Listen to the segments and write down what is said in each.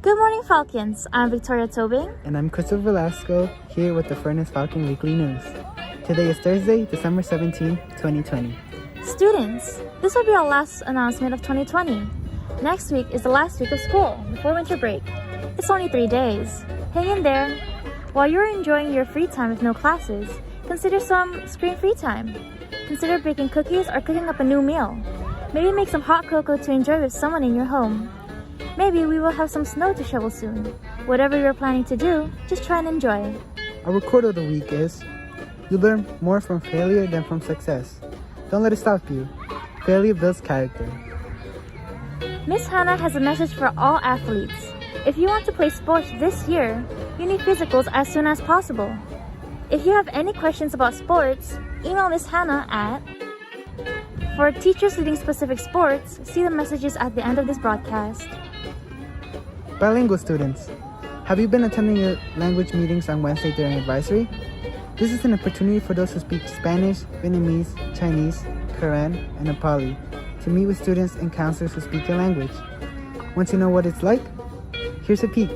Good morning, Falcons. I'm Victoria Tobing. And I'm Christopher Velasco, here with the Furnace Falcon Weekly News. Today is Thursday, December 17, 2020. Students, this will be our last announcement of 2020. Next week is the last week of school before winter break. It's only 3 days. Hang in there. While you're enjoying your free time with no classes, consider some screen-free time. Consider baking cookies or cooking up a new meal. Maybe make some hot cocoa to enjoy with someone in your home. Maybe we will have some snow to shovel soon. Whatever you're planning to do, just try and enjoy. Our quote of the week is, "You learn more from failure than from success. Don't let it stop you. Failure builds character." Miss Hannah has a message for all athletes. If you want to play sports this year, you need physicals as soon as possible. If you have any questions about sports, email Miss Hannah at... For teachers leading specific sports, see the messages at the end of this broadcast. Bilingual students, have you been attending your language meetings on Wednesday during advisory? This is an opportunity for those who speak Spanish, Vietnamese, Chinese, Korean, and Nepali to meet with students and counselors who speak your language. Want to know what it's like? Here's a peek.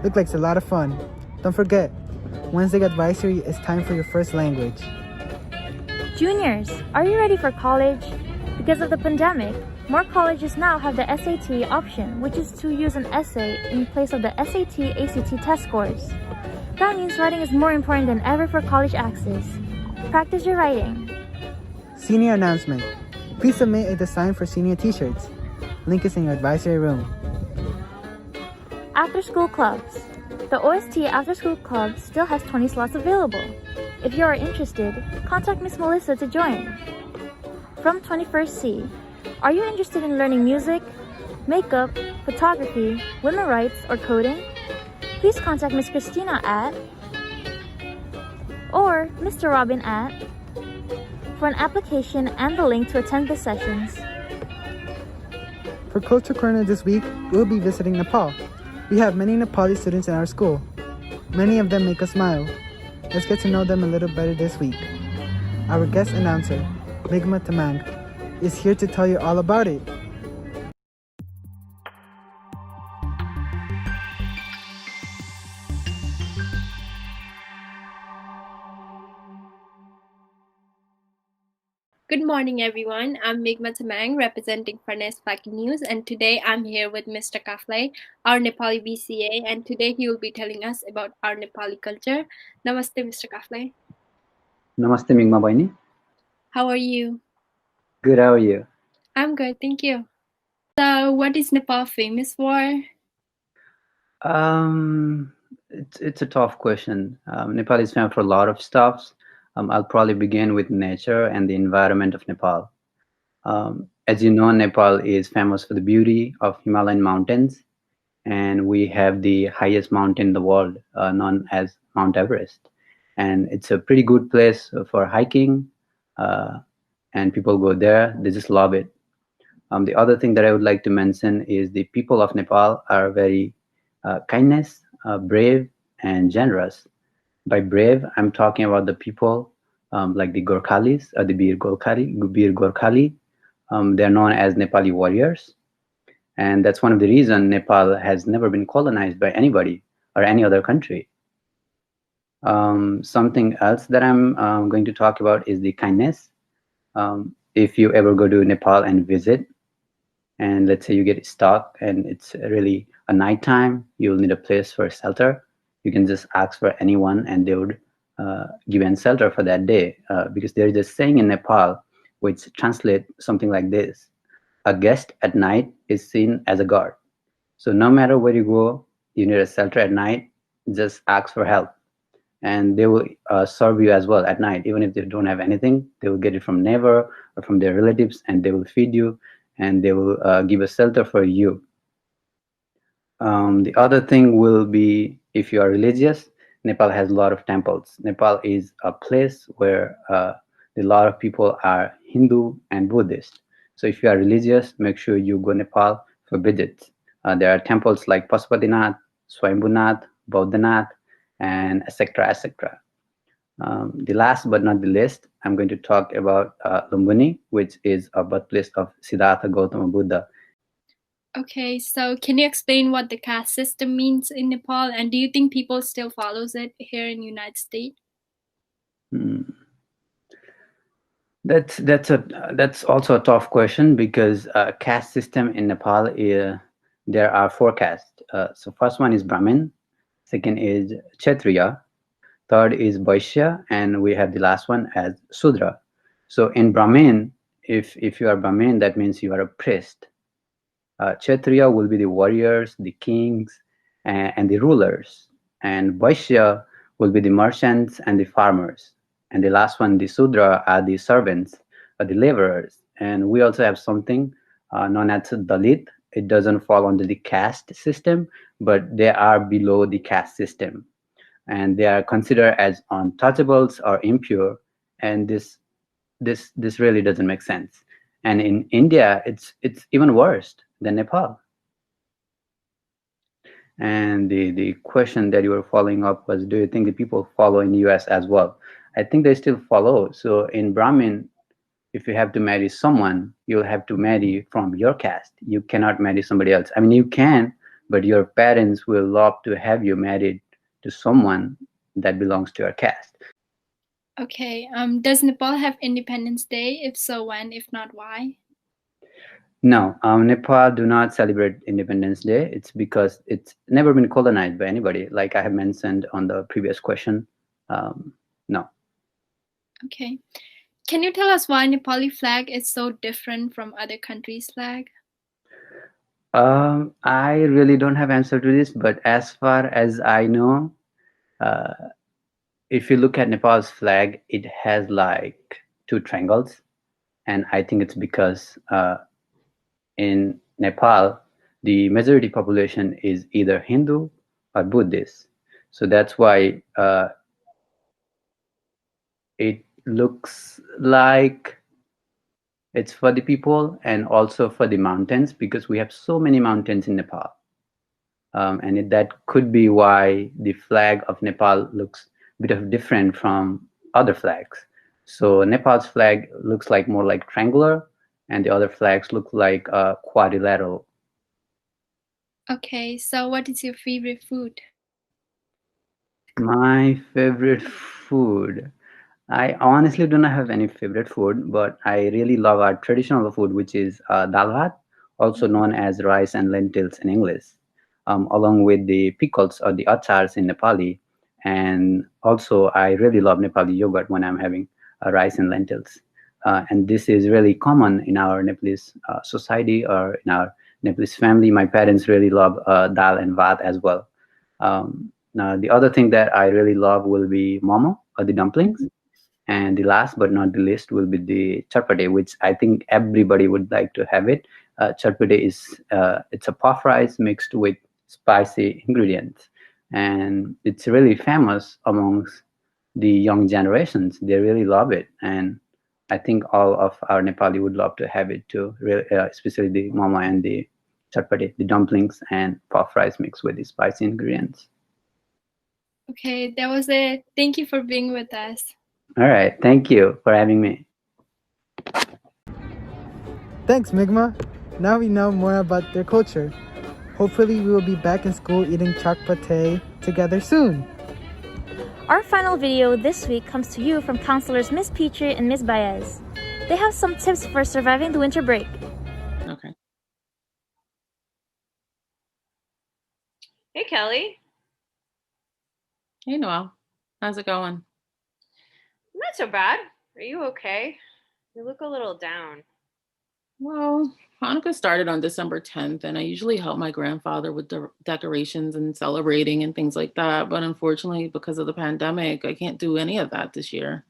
Looks like it's a lot of fun. Don't forget, Wednesday advisory is time for your first language. Juniors, are you ready for college? Because of the pandemic, more colleges now have the SAT option, which is to use an essay in place of the SAT/ACT test scores. That means writing is more important than ever for college access. Practice your writing. Senior announcement. Please submit a design for senior t-shirts. Link is in your advisory room. After-school clubs. The OST After-School Club still has 20 slots available. If you are interested, contact Miss Melissa to join. From 21st C, are you interested in learning music, makeup, photography, women's rights, or coding? Please contact Miss Christina at or Mr. Robin at for an application and the link to attend the sessions. For Culture Corner this week, we'll be visiting Nepal. We have many Nepali students in our school. Many of them make us smile. Let's get to know them a little better this week. Our guest announcer, Migma Tamang, is here to tell you all about it. Good morning, everyone. I'm Migma Tamang, representing Furnace Falcon News, and today I'm here with Mr. Kaflai, our Nepali BCA, and today he will be telling us about our Nepali culture. Namaste, Mr. Kaflai. Namaste, Migma Baini. How are you? Good, how are you? I'm good, thank you. So, what is Nepal famous for? It's a tough question. Nepal is famous for a lot of stuff. I'll probably begin with nature and the environment of Nepal. As you know, Nepal is famous for the beauty of Himalayan mountains, and we have the highest mountain in the world, known as Mount Everest. And it's a pretty good place for hiking, and people go there. They just love it. The other thing that I would like to mention is the people of Nepal are very kindness, brave, and generous. By brave, I'm talking about the people like the Gorkhalis, the Bir Gorkhali. They're known as Nepali warriors. And that's one of the reasons Nepal has never been colonized by anybody or any other country. Something else that I'm going to talk about is the kindness. If you ever go to Nepal and visit, and let's say you get stuck and it's really a nighttime, you'll need a place for shelter. You can just ask for anyone and they would give you a shelter for that day. Because there is a saying in Nepal which translates something like this: a guest at night is seen as a god. So no matter where you go, you need a shelter at night, just ask for help. And they will serve you as well at night. Even if they don't have anything, they will get it from neighbor or from their relatives, and they will feed you, and they will give a shelter for you. The other thing will be, if you are religious, Nepal has a lot of temples. Nepal is a place where a lot of people are Hindu and Buddhist. So if you are religious, make sure you go Nepal for visits. There are temples like Pashupatinath, Swayambhunath, Bodhanath, and etc. etc. The last but not the least, I'm going to talk about Lumbini, which is a birthplace of Siddhartha Gautama Buddha. Okay, so can you explain what the caste system means in Nepal, and do you think people still follows it here in the United States? That's also a tough question, because caste system in Nepal, there are four castes. So first one is Brahmin, second is Kshatriya, third is Vaishya, and we have the last one as Sudra. So in Brahmin, if you are Brahmin, that means you are a priest. Kshatriya will be the warriors, the kings, and the rulers. And Vaishya will be the merchants and the farmers. And the last one, the Sudra, are the servants or the laborers. And we also have something known as Dalit. It doesn't fall under the caste system, but they are below the caste system. And they are considered as untouchables or impure. And this really doesn't make sense. And in India, it's even worse than Nepal. And the question that you were following up was, do you think the people follow in the US as well? I think they still follow. So in Brahmin, if you have to marry someone, you'll have to marry from your caste. You cannot marry somebody else. I mean, you can, but your parents will love to have you married to someone that belongs to your caste. Okay, does Nepal have Independence Day? If so, when? If not, why? No, Nepal do not celebrate Independence Day. It's because it's never been colonized by anybody, like I have mentioned on the previous question. No. Okay. Can you tell us why Nepali flag is so different from other countries' flag? I really don't have answer to this, but as far as I know, if you look at Nepal's flag, it has like two triangles, and I think it's because in Nepal, the majority population is either Hindu or Buddhist. So that's why it looks like it's for the people and also for the mountains, because we have so many mountains in Nepal. And that could be why the flag of Nepal looks a bit of different from other flags. So Nepal's flag looks like more like triangular, and the other flags look like quadrilateral. Okay, so what is your favorite food? My favorite food. I honestly do not have any favorite food, but I really love our traditional food, which is dal bhat, also known as rice and lentils in English, along with the pickles or the achars in Nepali. And also, I really love Nepali yogurt when I'm having rice and lentils. And this is really common in our Nepalese society or in our Nepalese family. My parents really love dal and bhat as well. Now, the other thing that I really love will be momo or the dumplings. And the last but not the least will be the chapati, which I think everybody would like to have it. Chapati is it's a puff rice mixed with spicy ingredients, and it's really famous amongst the young generations. They really love it, and I think all of our Nepali would love to have it too, especially the momo and the chapati, the dumplings and puff rice mixed with the spicy ingredients. Okay, that was it. Thank you for being with us. All right, thank you for having me. Thanks, Migma. Now we know more about their culture. Hopefully we will be back in school eating chak pate together soon. Our final video this week comes to you from counselors Miss Petrie and Miss Baez. They have some tips for surviving the winter break. Okay. Hey, Kelly. Hey, Noel. How's it going? Not so bad. Are you okay? You look a little down. Well, Hanukkah started on December 10th, and I usually help my grandfather with decorations and celebrating and things like that. But unfortunately, because of the pandemic, I can't do any of that this year.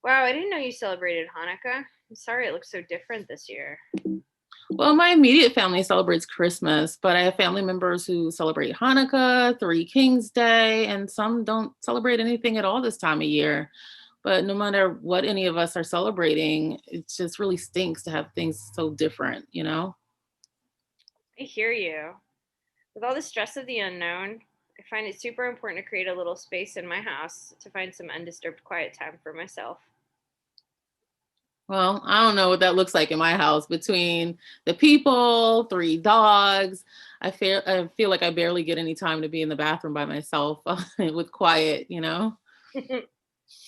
Wow, I didn't know you celebrated Hanukkah. I'm sorry it looks so different this year. Well, my immediate family celebrates Christmas, but I have family members who celebrate Hanukkah, Three Kings Day, and some don't celebrate anything at all this time of year. But no matter what any of us are celebrating, it just really stinks to have things so different, you know? I hear you. With all the stress of the unknown, I find it super important to create a little space in my house to find some undisturbed quiet time for myself. Well, I don't know what that looks like in my house between the people, 3 dogs. I feel like I barely get any time to be in the bathroom by myself with quiet, you know?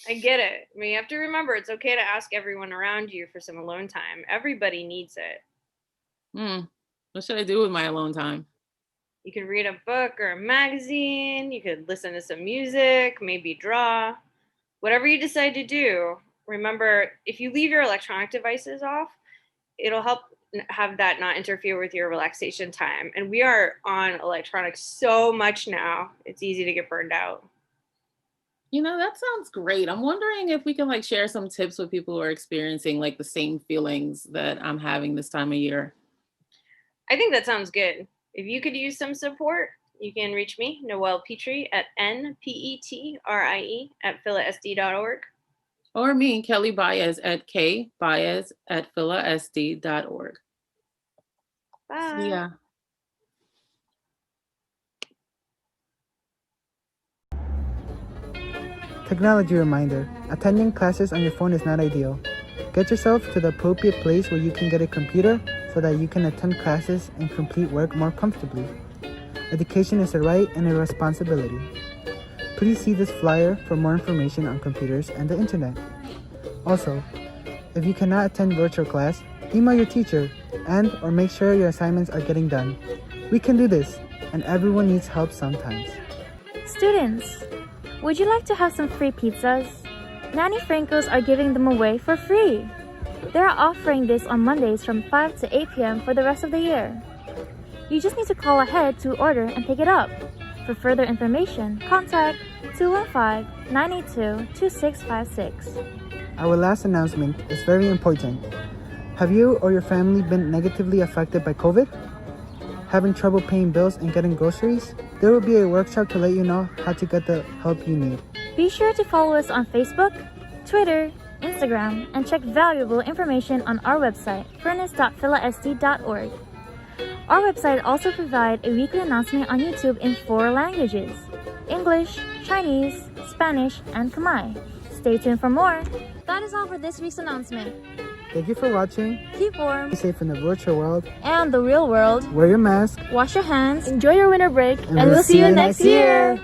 I get it. I mean, you have to remember it's okay to ask everyone around you for some alone time. Everybody needs it. What should I do with my alone time? You could read a book or a magazine. You could listen to some music, maybe draw. Whatever you decide to do, remember, if you leave your electronic devices off, it'll help have that not interfere with your relaxation time. And we are on electronics so much now, it's easy to get burned out. You know, that sounds great. I'm wondering if we can like share some tips with people who are experiencing like the same feelings that I'm having this time of year. I think that sounds good. If you could use some support, you can reach me, Noelle Petrie, at npetrie@philasd.org. Or me, Kelly Baez at kbaez@philasd.org. Bye. See ya. Technology reminder: attending classes on your phone is not ideal. Get yourself to the appropriate place where you can get a computer so that you can attend classes and complete work more comfortably. Education is a right and a responsibility. Please see this flyer for more information on computers and the internet. Also, if you cannot attend virtual class, email your teacher or make sure your assignments are getting done. We can do this, and everyone needs help sometimes. Students, would you like to have some free pizzas? Nanny Franco's are giving them away for free. They're offering this on Mondays from 5 to 8 p.m. for the rest of the year. You just need to call ahead to order and pick it up. For further information, contact 215-982-2656. Our last announcement is very important. Have you or your family been negatively affected by COVID? Having trouble paying bills and getting groceries? There will be a workshop to let you know how to get the help you need. Be sure to follow us on Facebook, Twitter, Instagram, and check valuable information on our website, furnace.philasd.org. Our website also provides a weekly announcement on YouTube in 4 languages: English, Chinese, Spanish, and Khmer. Stay tuned for more. That is all for this week's announcement. Thank you for watching. Keep warm. Be safe in the virtual world. And the real world. Wear your mask. Wash your hands. Enjoy your winter break. And we'll see you next year.